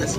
espèces.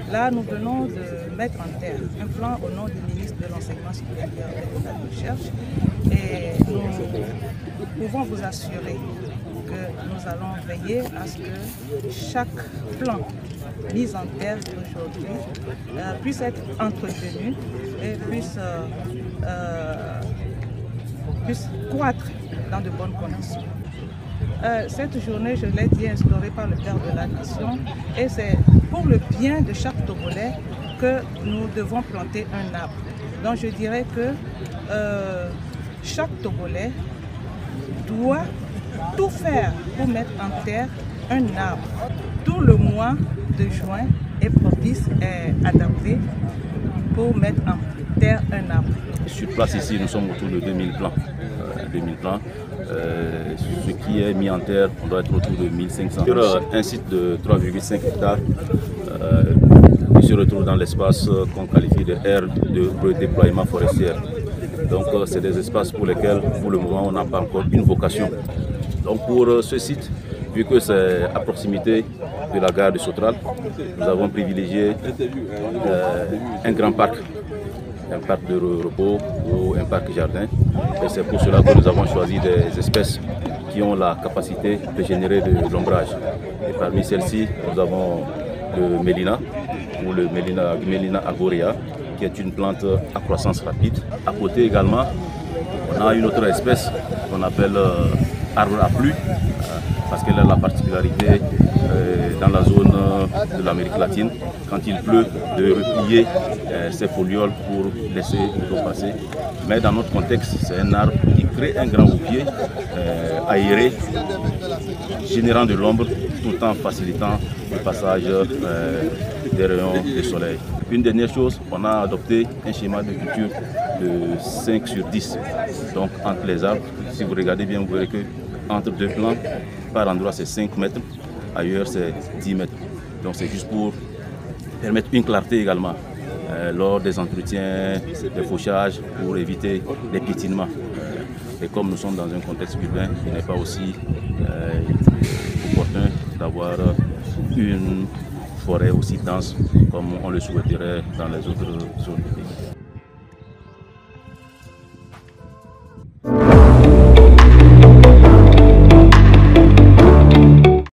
Là, nous venons de mettre en terre un plan au nom du ministre de l'Enseignement supérieur et de la Recherche. Et nous pouvons vous assurer que nous allons veiller à ce que chaque plan mis en terre aujourd'hui puisse être entretenu et puisse croître dans de bonnes conditions. Cette journée, je l'ai dit, instaurée par le Père de la Nation, et c'est pour le bien de chaque Togolais que nous devons planter un arbre. Donc je dirais que chaque Togolais doit tout faire pour mettre en terre un arbre. Tout le mois de juin est propice et adapté pour mettre en terre un arbre. Sur place ici, nous sommes autour de 2000 plants. 2000 plants. Ce qui est mis en terre, on doit être autour de 1500. Sur un site de 3,5 hectares, qui se retrouve dans l'espace qu'on qualifie de aire de redéploiement forestier. Donc c'est des espaces pour lesquels, pour le moment, on n'a pas encore une vocation. Donc pour ce site, vu que c'est à proximité de la gare de Sotral, nous avons privilégié un grand parc. Un parc de repos ou un parc jardin. Et c'est pour cela que nous avons choisi des espèces qui ont la capacité de générer de l'ombrage. Et parmi celles-ci, nous avons le mélina, ou le Mélina arborea, qui est une plante à croissance rapide. À côté également, on a une autre espèce qu'on appelle arbre à pluie, parce qu'elle a la particularité dans la zone de l'Amérique latine, quand il pleut, de replier ses folioles pour laisser l'eau passer. Mais dans notre contexte, c'est un arbre qui crée un grand houppier aéré, générant de l'ombre tout en facilitant le passage des rayons du soleil. Une dernière chose, on a adopté un schéma de culture de 5 sur 10. Donc entre les arbres, si vous regardez bien, vous verrez que entre deux plants, par endroit c'est 5 mètres, ailleurs c'est 10 mètres. Donc c'est juste pour permettre une clarté également lors des entretiens, des fauchages, pour éviter les piétinements. Et comme nous sommes dans un contexte urbain, il n'est pas aussi opportun d'avoir une forêt aussi dense comme on le souhaiterait dans les autres zones du pays.